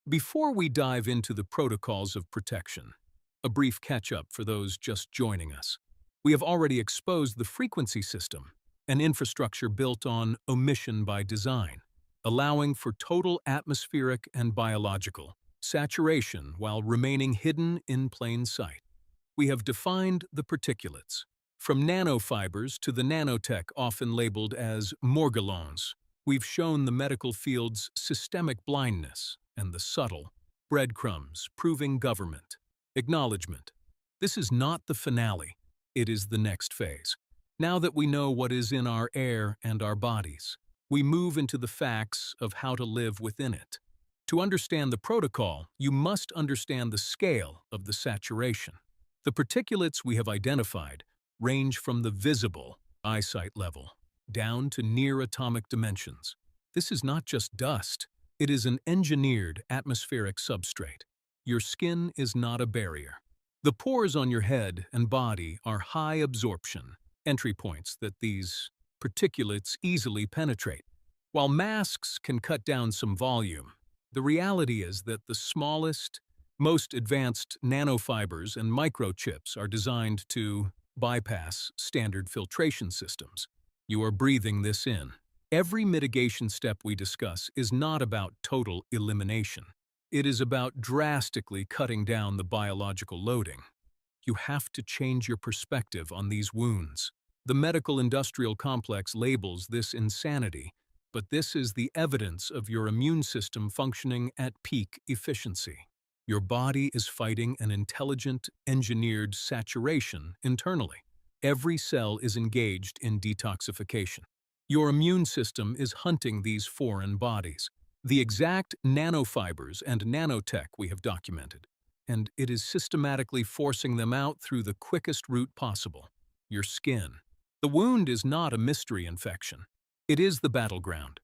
Before we dive into the protocols of protection, a brief catch-up for those just joining us. We have already exposed the frequency system, an infrastructure built on omission by design, allowing for total atmospheric and biological saturation while remaining hidden in plain sight. We have defined the particulates, from nanofibers to the NanoTech often labeled as morgellons. We've shown the medical field's systemic blindness and the subtle breadcrumbs proving government acknowledgement. This is not the finale, it is the next phase. Now that we know what is in our air and our bodies, we move into the facts of how to live within it. To understand the protocol, you must understand the scale of the saturation. The particulates we have identified range from the visible eyesight level down to near atomic dimensions. This is not just dust, it is an engineered atmospheric substrate. Your skin is not a barrier. The pores on your head and body are high absorption entry points that these particulates easily penetrate. While masks can cut down some volume, the reality is that the smallest, most advanced nanofibers and microchips are designed to bypass standard filtration systems. You are breathing this in. Every mitigation step we discuss is not about total elimination. It is about drastically cutting down the biological loading. You have to change your perspective on these wounds. The medical-industrial complex labels this insanity, but this is the evidence of your immune system functioning at peak efficiency. Your body is fighting an intelligent, engineered saturation internally. Every cell is engaged in detoxification. Your immune system is hunting these foreign bodies, the exact nanofibers and nanotech we have documented, and it is systematically forcing them out through the quickest route possible, your skin. The wound is not a mystery infection. It is the battleground.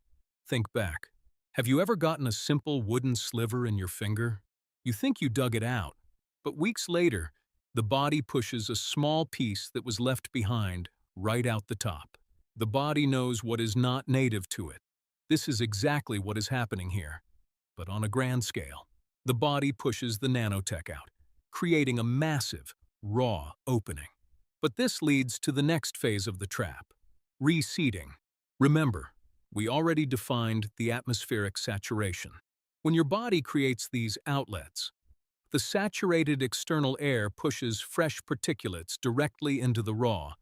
Think back. Have you ever gotten a simple wooden sliver in your finger? You think you dug it out, but weeks later, the body pushes a small piece that was left behind right out the top. The body knows what is not native to it. This is exactly what is happening here, but on a grand scale. The body pushes the nanotech out, creating a massive, raw opening. But this leads to the next phase of the trap, reseeding. Remember, we already defined the atmospheric saturation. When your body creates these outlets, the saturated external air pushes fresh particulates directly into the raw,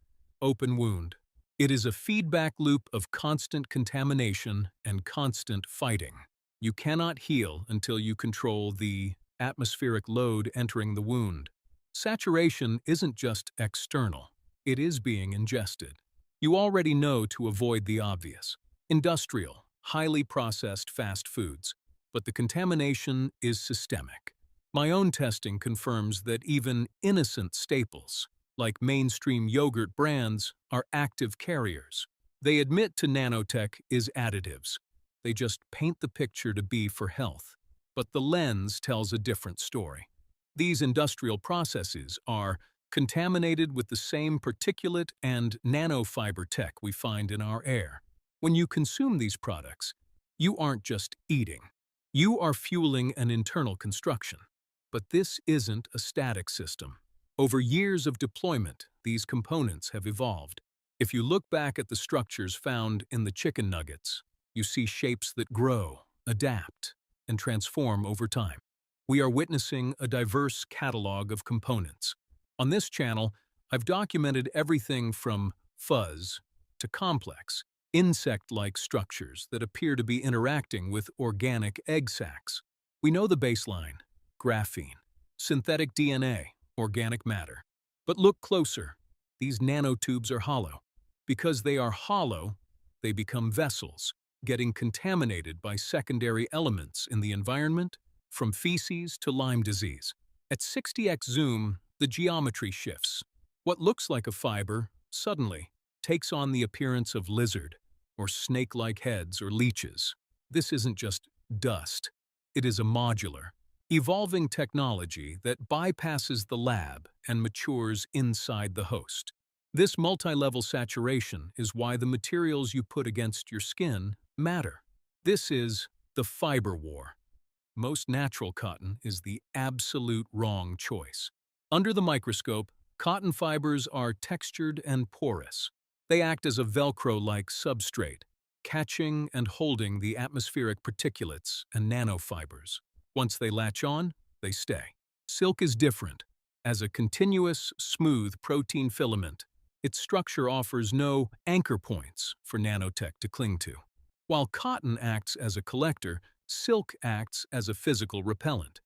open wound. It is a feedback loop of constant contamination and constant fighting. You cannot heal until you control the atmospheric load entering the wound. Saturation isn't just external, it is being ingested. You already know to avoid the obvious. Industrial, highly processed fast foods, but the contamination is systemic. My own testing confirms that even innocent staples, like mainstream yogurt brands, are active carriers. They admit to nanotech is additives. They just paint the picture to be for health. But the lens tells a different story. These industrial processes are contaminated with the same particulate and nanofiber tech we find in our air. When you consume these products, you aren't just eating. You are fueling an internal construction. But this isn't a static system. Over years of deployment, these components have evolved. If you look back at the structures found in the chicken nuggets, you see shapes that grow, adapt, and transform over time. We are witnessing a diverse catalog of components. On this channel, I've documented everything from fuzz to complex, insect-like structures that appear to be interacting with organic egg sacs. We know the baseline: graphene, synthetic DNA, organic matter. But look closer. These nanotubes are hollow. Because they are hollow, they become vessels, getting contaminated by secondary elements in the environment, from feces to Lyme disease. At 60x zoom, the geometry shifts. What looks like a fiber suddenly takes on the appearance of lizard or snake-like heads or leeches. This isn't just dust. It is a modular, evolving technology that bypasses the lab and matures inside the host. This multi-level saturation is why the materials you put against your skin matter. This is the fiber war. most natural cotton is the absolute wrong choice. Under the microscope, cotton fibers are textured and porous. They act as a Velcro-like substrate, catching and holding the atmospheric particulates and nanofibers. Once they latch on, they stay. Silk is different. As a continuous, smooth protein filament, its structure offers no anchor points for NanoTech to cling to. While cotton acts as a collector, silk acts as a physical repellent.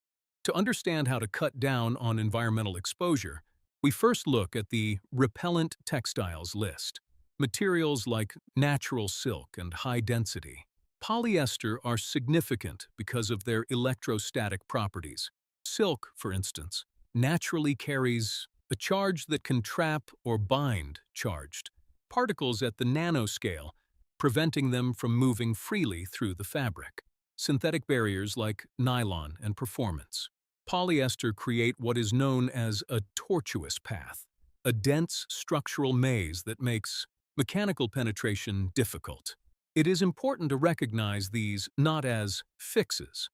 To understand how to cut down on environmental exposure, we first look at the repellent textiles list. Materials like natural silk and high density. Polyester are significant because of their electrostatic properties. Silk, for instance, naturally carries a charge that can trap or bind charged particles at the nanoscale, preventing them from moving freely through the fabric. Synthetic barriers like nylon and performance. Polyester create what is known as a tortuous path, a dense structural maze that makes mechanical penetration difficult. It is important to recognize these not as fixes,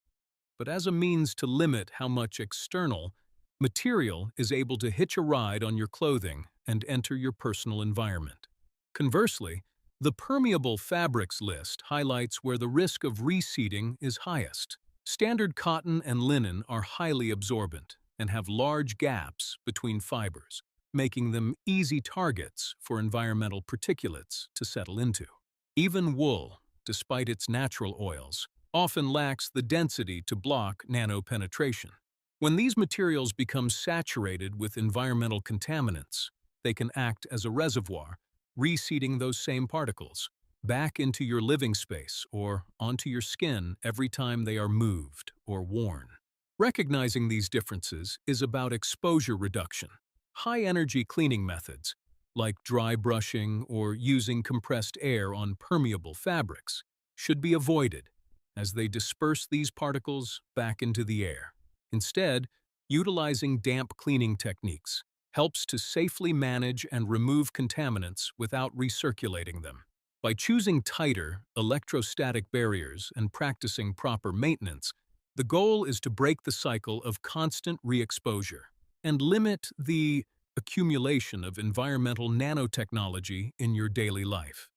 but as a means to limit how much external material is able to hitch a ride on your clothing and enter your personal environment. Conversely, the permeable fabrics list highlights where the risk of reseeding is highest. Standard cotton and linen are highly absorbent and have large gaps between fibers, making them easy targets for environmental particulates to settle into. Even wool, despite its natural oils, often lacks the density to block nanopenetration. When these materials become saturated with environmental contaminants, they can act as a reservoir, reseeding those same particles back into your living space or onto your skin every time they are moved or worn. Recognizing these differences is about exposure reduction. High-energy cleaning methods, like dry brushing or using compressed air on permeable fabrics, should be avoided, as they disperse these particles back into the air. Instead, utilizing damp cleaning techniques helps to safely manage and remove contaminants without recirculating them. By choosing tighter, electrostatic barriers and practicing proper maintenance, the goal is to break the cycle of constant re-exposure and limit the accumulation of environmental nanotechnology in your daily life.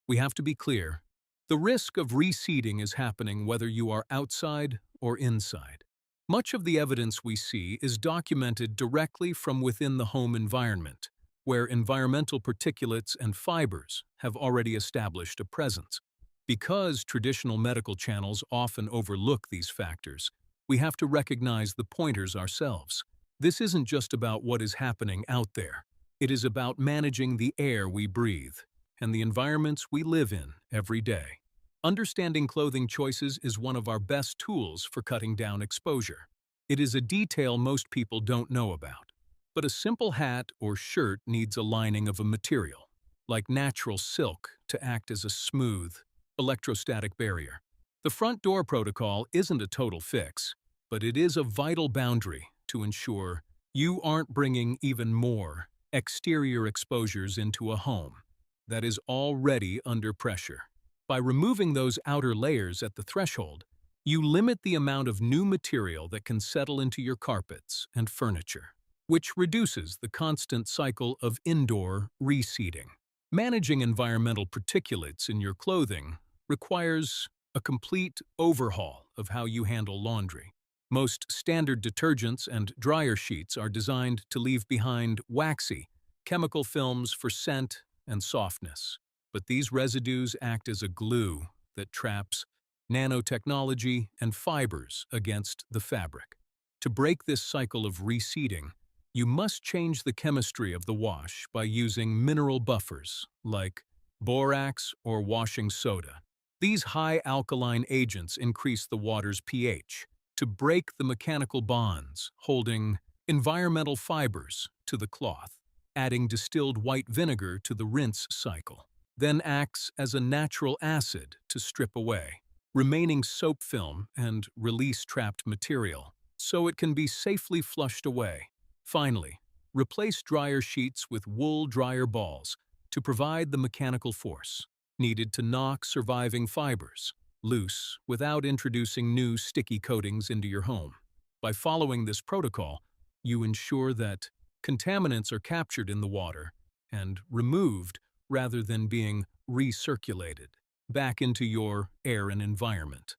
We have to be clear, the risk of reseeding is happening whether you are outside or inside. Much of the evidence we see is documented directly from within the home environment, where environmental particulates and fibers have already established a presence. Because traditional medical channels often overlook these factors, we have to recognize the pointers ourselves. This isn't just about what is happening out there. It is about managing the air we breathe and the environments we live in every day. Understanding clothing choices is one of our best tools for cutting down exposure. It is a detail most people don't know about. But a simple hat or shirt needs a lining of a material, like natural silk, to act as a smooth, electrostatic barrier. The front door protocol isn't a total fix, but it is a vital boundary to ensure you aren't bringing even more exterior exposures into a home that is already under pressure. By removing those outer layers at the threshold, you limit the amount of new material that can settle into your carpets and furniture, which reduces the constant cycle of indoor reseeding. Managing environmental particulates in your clothing requires a complete overhaul of how you handle laundry. Most standard detergents and dryer sheets are designed to leave behind waxy, chemical films for scent and softness. But these residues act as a glue that traps nanotechnology and fibers against the fabric. To break this cycle of reseeding, you must change the chemistry of the wash by using mineral buffers like borax or washing soda. These high alkaline agents increase the water's pH to break the mechanical bonds holding environmental fibers to the cloth. Adding distilled white vinegar to the rinse cycle then acts as a natural acid to strip away remaining soap film and release trapped material, so it can be safely flushed away. Finally, replace dryer sheets with wool dryer balls to provide the mechanical force needed to knock surviving fibers loose without introducing new sticky coatings into your home. By following this protocol, you ensure that contaminants are captured in the water and removed rather than being recirculated back into your air and environment.